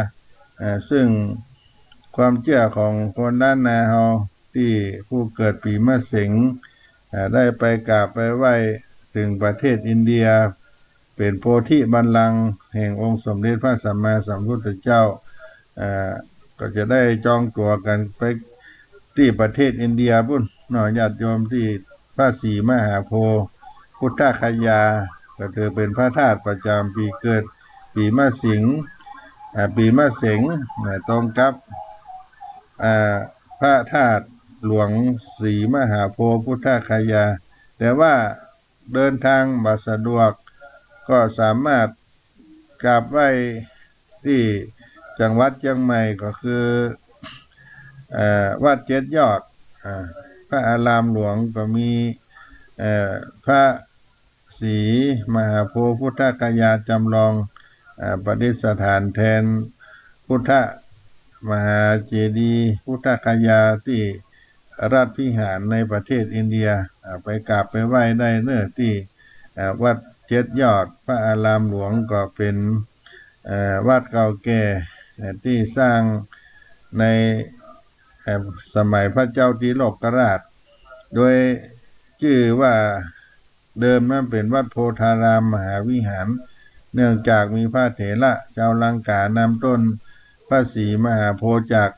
[SPEAKER 3] ซึ่งความเชื่อของคนล้านนาเฮาที่ผู้เกิดปีมะเสงได้ไปกราบไปไหว้ถึงประเทศอินเดียเป็นโพธิบัลลังก์แห่งองค์สมเด็จพระสัมมาสัมพุทธเจ้าก็จะได้จองตั๋วกันไปที่ประเทศอินเดียพุ่นญาติโยมที่พระศรีมหาโพธิ์พุทธคยาก็ถือเป็นพระธาตุประจำปีเกิดปีมะสิงปีมะเสงตรงกับพระธาตุหลวงศรีมหาโพธิ์พุทธคยาแต่ว่าเดินทางบ่สะดวกก็สามารถกราบไหว้ที่จังหวัดเชียงใหม่ก็คือวัดเจ็ดยอดพระอารามหลวงก็มีพระศรีมหาโพธิ์พุทธกายาจำลองประดิษฐานแทนพุทธมหาเจดีย์พุทธคยาที่ราชวิหารในประเทศอินเดียไปกราบไปไหว้ได้เนื้อที่วัดเจ็ดยอดพระอารามหลวงก็เป็นวัดเก่าแก่ที่สร้างในสมัยพระเจ้าตีโลกราชโดยชื่อว่าเดิมนั้นเป็นวัดโพธารามมหาวิหารเนื่องจากมีพระเถระชาวลังกานำต้นพระศรีมหาโพธิ์จาก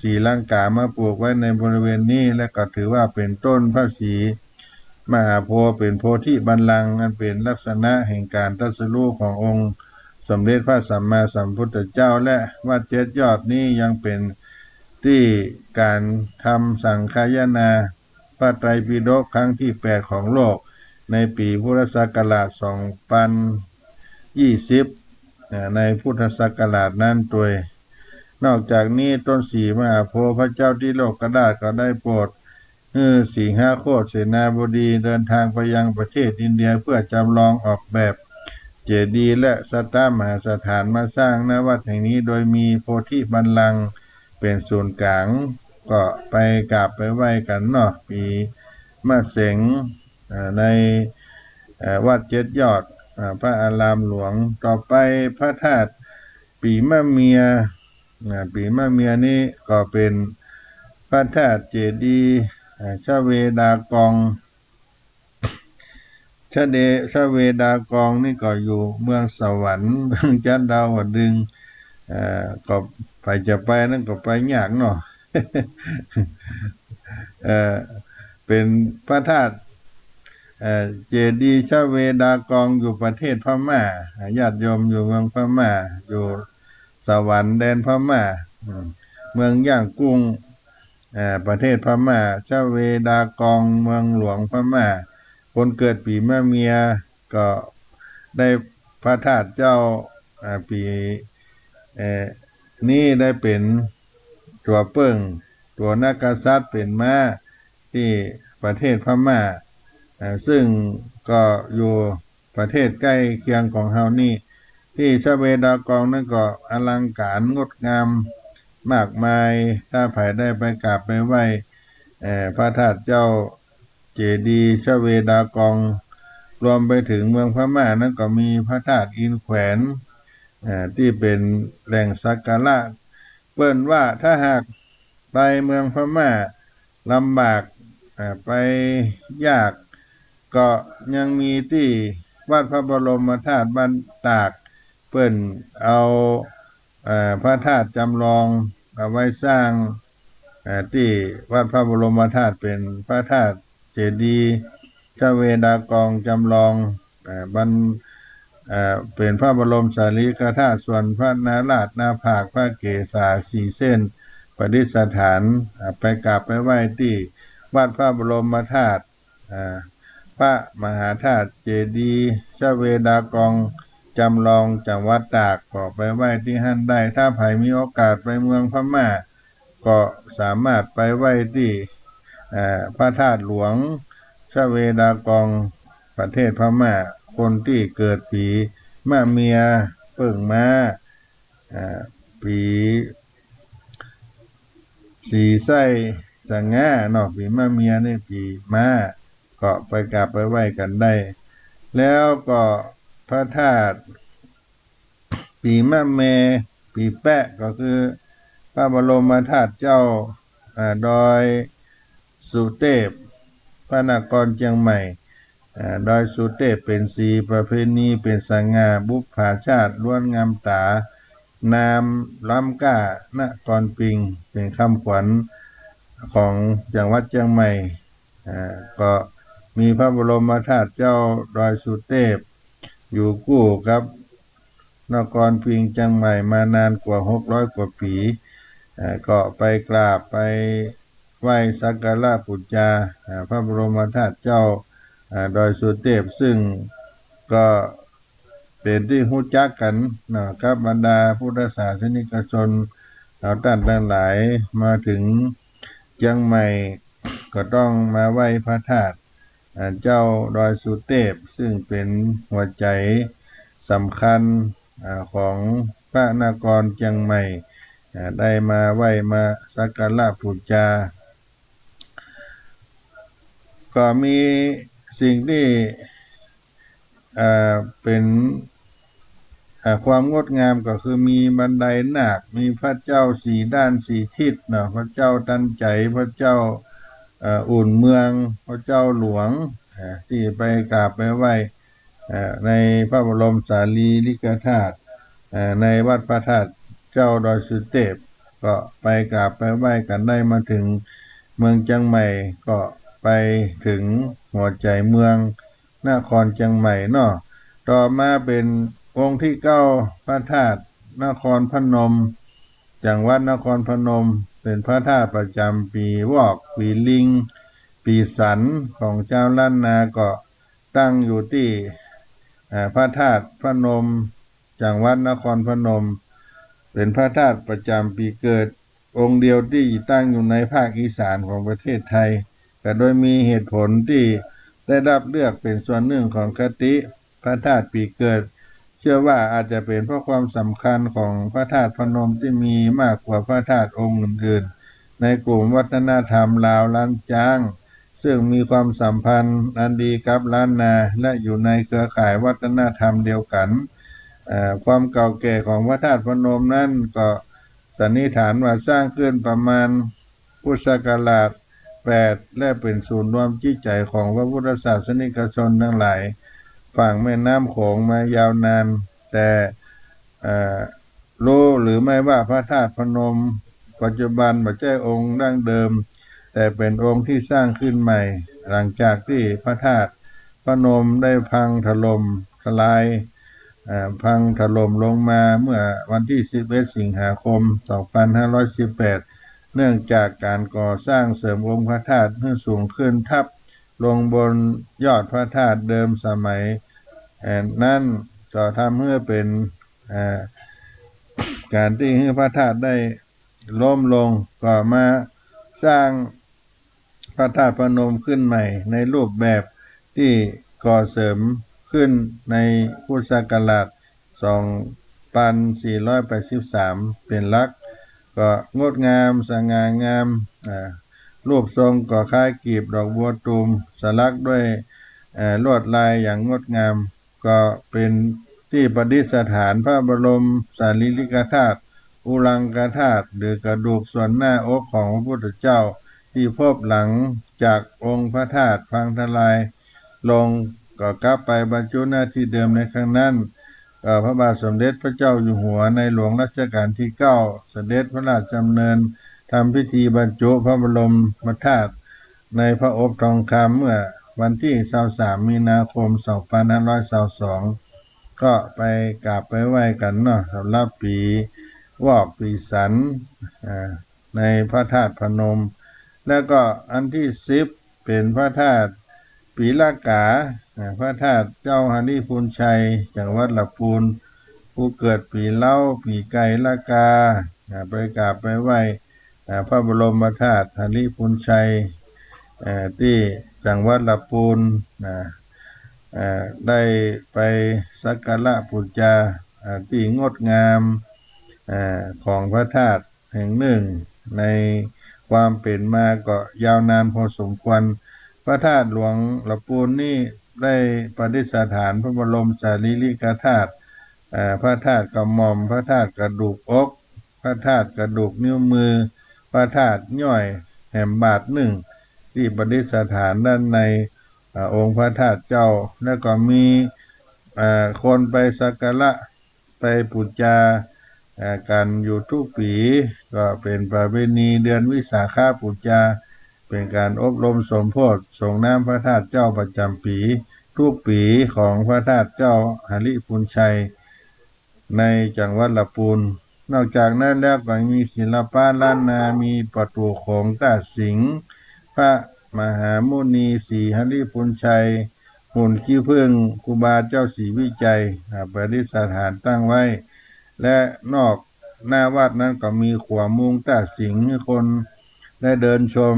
[SPEAKER 3] ศรีลังกามาปลูกไว้ในบริเวณนี้และก็ถือว่าเป็นต้นพระศรีมหาโพธิ์เป็นโพธิบัลลังก์อันเป็นลักษณะแห่งการตรัสรู้ขององค์สมเด็จพระสัมมาสัมพุทธเจ้าและวัดเจ็ดยอดนี้ยังเป็นที่การทำสังฆายนาพระไตรปิฎกครั้งที่8ของโลกในปีพุทธศักราช2020ในพุทธศักราชนั้นตัวนอกจากนี้ต้นศรีมหาโพธิ์พระเจ้าที่โลกราชก็ได้โปรดสีหโคตรเสนาบดีเดินทางไปยังประเทศอินเดียเพื่อจำลองออกแบบเจดีย์และสถานมหาสถานมาสร้างณวัดแห่งนี้โดยมีโพธิบัลลังก์เป็นศูนย์กลางก็ไปกราบไปไหว้กันเนาะปีมะเสงในวัดเจ็ดยอดพระอารามหลวงต่อไปพระธาตุปีมะเมียปีมะเมียนี้ก็เป็นพระธาตุเจดีย์ชเวดากองชเวดากองนี่ก็อยู่เมืองสวรรค์เมืองจันทร์ดาวดึงส์ก็ไปจะไปนั่นก็ไปยากเนาะ เป็นพระธาตุเจดีย์ชเวดากองอยู่ประเทศพม่าญาติโยมอยู่เมืองพม่าอยู่สวรรค์แดนพม่าเมืองย่างกุ้งประเทศพม่าชเวดากองเมืองหลวงพม่าคนเกิดปีมะเมียก็ได้พระธาตุเจ้าปีนี้ได้เป็นตัวเปิ้งตัวนักกษัตริย์เป็นม้าที่ประเทศพม่าซึ่งก็อยู่ประเทศใกล้เคียงของเฮานี่ที่ชเวดากองนั่นก็อลังการงดงามมากมายถ้าใครได้ไปกราบไปไหว้พระธาตุเจ้าเจดีย์ชเวดากองรวมไปถึงเมืองพม่านั้นก็มีพระธาตุอินแขวนที่เป็นแหล่งสักการะเปิ้นว่าถ้าหากไปเมืองพม่าลำบากไปยาก ก็ยังมีที่วัดพระบรมธาตุบ้านตากเปิ้นเอาพระธาตุจำลองเอาไว้สร้างที่วัดพระบรมธาตุเป็นพระธาตุเจดีย์ชเวดากองจำลองบรรเป็นพระบรมสารีริกธาตุส่วนพระนาราชนาภาคพระเกศา4 เส้นประดิษฐานไปกราบไปไหว้ที่วัดพระบรมธาตุพระมหาธาตุเจดีย์ชเวดากองจำลองจังหวัดตากก็ไปไหว้ที่หั่นได้ถ้าใครมีโอกาสไปเมืองพม่าก็สามารถไปไหว้ที่พระธาตุหลวงชเวดากองประเทศพม่าคนที่เกิดปีมะเมียเปิ่งมาปีสีไส้สังงาเนาะปีมะเมียนี่ปีม้าก็ไปกราบไปไหว้กันได้แล้วก็พระธาตุปีมะเมปีแปะก็คือพระบรมธาตุเจ้าดอยสุเทพพระนครเชียงใหม่ดอยสุเทพเป็นสีประเพณีเป็นสง่าบุพาชาติล้วนงามตานามล้ำก้านครปิงเป็นคำขวัญของจังหวัดเชียงใหม่ก็มีพระบรมธาตุเจ้าดอยสุเทพอยู่คู่กับนครพิงเชียงใหม่มานานกว่า600 กว่าปีก็ไปกราบไปไหว้สักการะบูชาพระบรมธาตุเจ้าดอยสุเทพซึ่งก็เป็นที่รู้จักกันนะครับบรรดาพุทธศาสนิกชนชาวท่านทั้งหลายมาถึงเชียงใหม่ก็ต้องมาไหว้พระธาตุเจ้าดอยสุเทพซึ่งเป็นหัวใจสำคัญของพระนครเชียงใหม่ได้มาไหว้มาสักการะบูชาก็มีสิ่งที่เป็นความงดงามก็คือมีบันไดนาคมีพระเจ้า4 ด้าน4 ทิศเนาะพระเจ้าทันใจพระเจ้าอุ่นเมืองพระเจ้าหลวงที่ไปกราบไปไหว้ในพระบรมสารีริกธาตุในวัดพระธาตุเจ้าดอยสุเทพก็ไปกราบไปไหว้กันได้มาถึงเมืองเชียงใหม่ก็ไปถึงหัวใจเมืองนครเชียงใหม่เนาะต่อมาเป็นองค์ที่9พระธาตุนครพนมจังหวัดนครพนมเป็นพระธาตุประจำปีวอกปีลิงปีสันของเจ้าล้านนาก็ตั้งอยู่ที่พระธาตุพนมจังหวัดนครพนมเป็นพระธาตุประจำปีเกิดองค์เดียวที่ตั้งอยู่ในภาคอีสานของประเทศไทยแต่โดยมีเหตุผลที่ได้รับเลือกเป็นส่วนหนึ่งของคติพระธาตุปีเกิดเชื่อว่าอาจจะเป็นเพราะความสำคัญของพระธาตุพนมที่มีมากกว่าพระธาตุองค์อื่นๆในกลุ่มวัฒนธรรมลาวล้านจ้างซึ่งมีความสัมพันธ์อันดีกับล้านนาและอยู่ในเครือข่ายวัฒนธรรมเดียวกันความเก่าแก่ของพระธาตุพนมนั้นก็สันนิษฐานว่าสร้างขึ้นประมาณพุทธศักราช8และเป็นศูนย์รวมจิตใจของพระพุทธศาสนิกชนทั้งหลายฝั่งแม่น้ำโขงมายาวนานแต่รู้หรือไม่ว่าพระธาตุพนมปัจจุบันไม่ใช่องค์ดั้งเดิมแต่เป็นองค์ที่สร้างขึ้นใหม่หลังจากที่พระธาตุพนมได้พังถล่มทลายพังถล่มลงมาเมื่อวันที่11 สิงหาคม 2518เนื่องจากการก่อสร้างเสริมองค์พระธาตุให้สูงขึ้นทับลงบนยอดพระธาตุเดิมสมัยนั้นก็ทำให้เป็นการที่ให้พระธาตุได้ล้มลงก็มาสร้างพระธาตุพนมขึ้นใหม่ในรูปแบบที่ก่อเสริมขึ้นในพุทธศักราช 2483 เป็นหลักก็งดงามสง่างามรูปทรงก็คล้ายกีบดอกบัวตูมสลักด้วยลวดลายอย่างงดงามก็เป็นที่ประดิษฐานพระบรมสารีริกธาตุอุลังคธาตุหรือกระดูกส่วนหน้าอกของพระพุทธเจ้าที่พบหลังจากองค์พระธาตุพังทลาย ลงก็กลับไปบรรจุหน้าที่เดิมในครั้งนั้นพระบาทสมเด็จพระเจ้าอยู่หัวในหลวงรัชกาลที่9เสด็จพระราชดำเนินทำพิธีบรรจุพระบรมธาตุในพระอบทองคำเมื่อวันที่23มีนาคม2522ก็ไปกราบไปไหว้กันเนาะสำหรับปีวอกปีสันในพระธาตุพนมแล้วก็อันที่10เป็นพระธาตุปีละกาพระธาตุเจ้าหฤพูนชัยจังหวัดลำพูนผู้เกิดปีเล้าปีไก่ละกาไปกราบไปไหว้พระบรมธาตุหฤพูนชัยที่จังหวัดลำพูนได้ไปสักการะบูชาที่งดงามของพระธาตุแห่งหนึ่งในความเป็นมาก็ยาวนานพอสมควรพระธาตุหลวงลำพูนนี่ได้ประดิษฐานพระบรมสารีริกธาตุพระธาตุกระหม่อมพระธาตุกระดูกอกพระธาตุกระดูกนิ้วมือพระธาตุย่อยแหมบาทหนึ่งที่ประดิษฐานด้านในองค์พระธาตุเจ้าแล้วก็มีคนไปสักการะไปบูชากันอยู่ทุกปีก็เป็นประเพณีเดือนวิสาขบูชาเป็นการอบรมสมโภชส่งน้ำพระธาตุเจ้าประจำปีทุกปีของพระธาตุเจ้าหฤพูนชัยในจังหวัดลำพูนนอกจากนั้นแล้วก็มีศิลปะล้านนามีประตูโขงตาสิงห์พระมหามุนีศรีหฤพูนชัยหุ่นขี้ผึ้งครูบาเจ้าศรีวิจัยประดิษฐานตั้งไว้และนอกหน้าวัดนั้นก็มีขวามุงตาสิงห์ให้คนได้เดินชม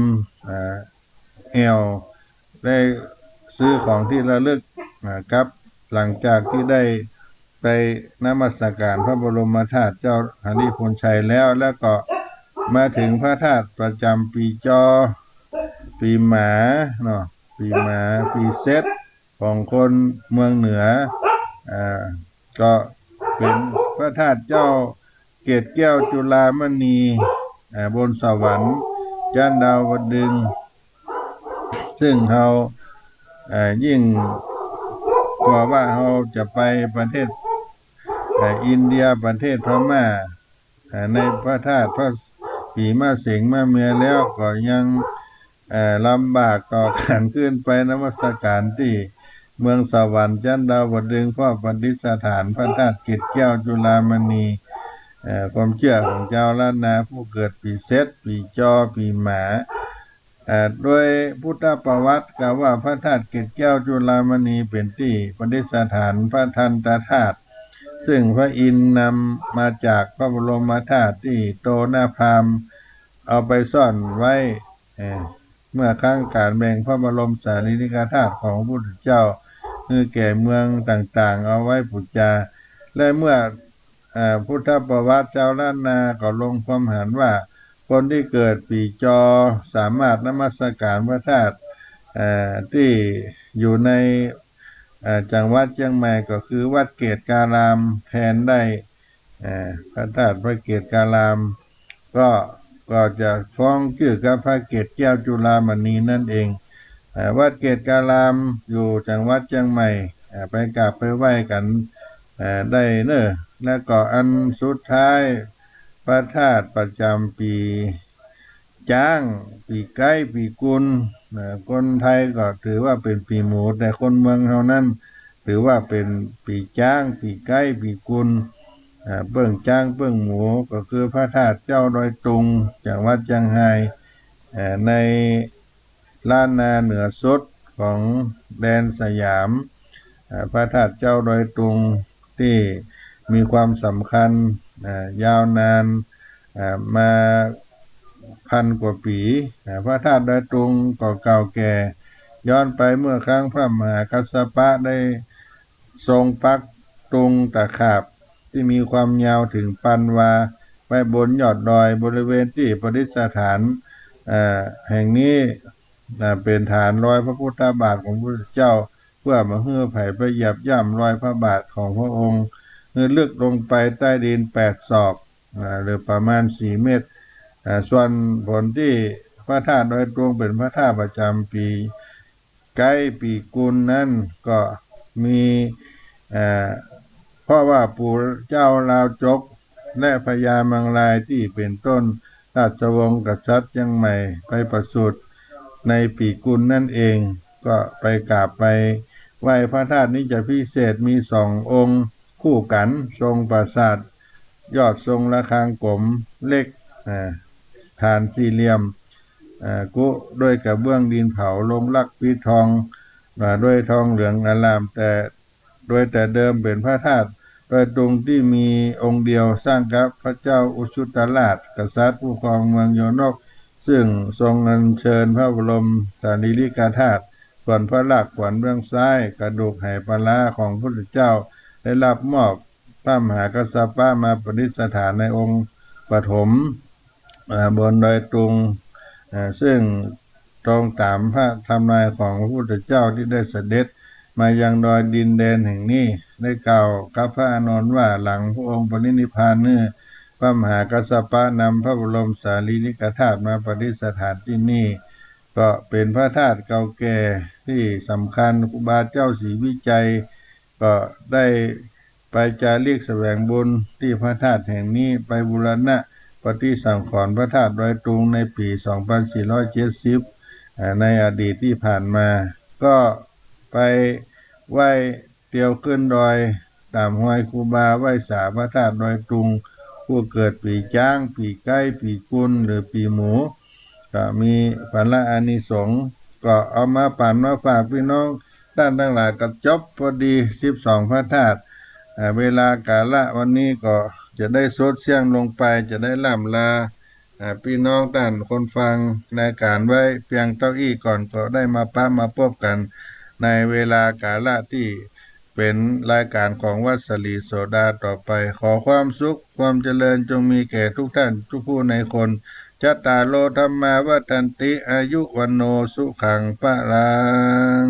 [SPEAKER 3] แอวได้ซื้อของที่ระลึกครับหลังจากที่ได้ไปนมัสการพระบรมธาตุเจ้าหฤพูนชัยแล้วก็มาถึงพระธาตุประจำปีจอปีหมาเนาะปีหมาปีเซตของคนเมืองเหนือก็เป็นพระธาตุเจ้าเกศแก้วจุฬามณีบนสวรรค์จันดาวดึงซึ่งเรายิ่งกว่าว่าเราจะไปประเทศอินเดียประเทศพม่าในพระธาตุพระศรีมาเสงมาเมียแล้วก็ยังลำบากต่อการขึ้นไปนมัสการที่เมืองสวรรค์จันดาวดึงเพราะประดิษฐานพระธาตุเกศแก้วจุฬามณีความเชื่อของเจ้าล้านนาผู้เกิดปีเซตปีจอปีหมาโดยพุทธประวัติกล่าวว่าพระธาตุเกศแก้วจุฬามณีเป็นที่ประดิษฐานพระทันตธาตุซึ่งพระอินทร์นำมาจากพระบรมธาตุที่โตนาพรามเอาไปซ่อนไว้เมื่อครั้งการแบ่งพระบรมสารีริกธาตุของพระพุทธเจ้าคือแก่เมืองต่างๆเอาไว้บูชาและเมื่อพุทธประวัติเจ้าล้านนาก็ลงความเห็นว่าคนที่เกิดปีจอสามารถนมัสการพระธาตุที่อยู่ในจังหวัดเชียงใหม่ก็คือวัดเกศการามแทนได้พระธาตุพระเกศการามก็จะฟ้องชื่อกับพระเกศแก้วจุฬามณีนั่นเองวัดเกศการามอยู่จังหวัดเชียงใหม่ไปกราบไปไหว้กันได้เนอะแล้วก็อันสุดท้ายพระธาตุประจำปีจ้างปีไก่ปีกุลคนไทยก็ถือว่าเป็นปีหมูแต่คนเมืองเฮานั้นถือว่าเป็นปีจ้างปีไก่ปีกุลเบิ่งจ้างเบิ่งหมูก็คือพระธาตุเจ้าดอยตุงจังหวัดเชียงรายในล้านนาเหนือสุดของแดนสยามพระธาตุเจ้าดอยตุงที่มีความสำคัญยาวนานมาพันกว่าปีพระธาตุดอยตุงก็เก่าแก่ย้อนไปเมื่อครั้งพระมหากัสสปะได้ทรงปักตุงตะขาบที่มีความยาวถึงปันวาไว้บนยอดดอยบริเวณที่ประดิษฐานแห่งนี้เป็นฐานรอยพระพุทธบาทของพระพุทธเจ้าเพื่อมาเฮือไผ่ไปเหยียบย่ำรอยพระบาทของพระองค์ลึกลงไปใต้ดิน8 ศอกหรือประมาณ4 เมตรส่วนผลที่พระธาตุดอยตุงเป็นพระธาตุประจำปี ไก่ปีกุลนั้นก็มีเพราะว่าปู่เจ้าลาวจกและพญามังรายที่เป็นต้นราชวงศ์กษัตริย์ยังใหม่ไปประสูติในปีกุลนั่นเองก็ไปกราบไปไหว้พระธาตุนี้จะพิเศษมี2 องค์คู่กันทรงปราสาทยอดทรงระฆังกลมเล็กฐานสี่เหลี่ยมกุด้วยกระเบื้องดินเผาลงลักปิดทองด้วยทองเหลืองอลามแต่เดิมเป็นพระธาตุโดยตรงที่มีองค์เดียวสร้างกับพระเจ้าอุชุตราชกษัตริย์ผู้ครองเมืองโยนกซึ่งทรงอัญเชิญพระบรมสารีริกธาตุส่วนพระลักษณ์ขวัญเบื้องซ้ายกระดูกไหปลาของพระพุทธเจ้าได้รับมอบพระมหากัสสปะมาประดิษฐานในองค์ปฐมบนโดยตรงซึ่งตรงตามพระทำนายของพระพุทธเจ้าที่ได้เสด็จมายังดอยดินแดนแห่งนี้ได้กล่าวกับพระอานนท์ว่าหลังพระองค์ปรินิพพานพระมหากัสสปะนำพระบรมสารีริกธาตุมาประดิษฐานที่นี่ก็เป็นพระธาตุเก่าแก่ที่สำคัญครูบาเจ้าศรีวิจัยก็ได้ไปจาริกแสวงบุญที่พระธาตุแห่งนี้ไปบูรณะปฏิสังขรณ์พระธาตุดอยตุงในปี 2470 ในอดีตที่ผ่านมาก็ไปไหว้เตียวขึ้นดอยตามห้อยครูบาไหว้สาพระธาตุดอยตุงผู้เกิดปีจ้างปีไก่ปีกุลหรือปีหมูก็มีผลอานิสงส์ก็เอามาปั่นมาฝากพี่น้องท่านทั้งหลายก็จบพอดี12พระธาตุเวลากาละวันนี้ก็จะได้สดเสียงลงไปจะได้ล่ำลาพี่น้องท่านคนฟังในการไว้เพียงเท่าอี้ก่อนก็ได้มามาพบกันในเวลากาละที่เป็นรายการของวัดสลีโสดาต่อไปขอความสุขความเจริญจงมีแก่ทุกท่านทุกผู้ในคนจัตตาโลธรรมาวัฏันติอายุวันโนสุขังพลัง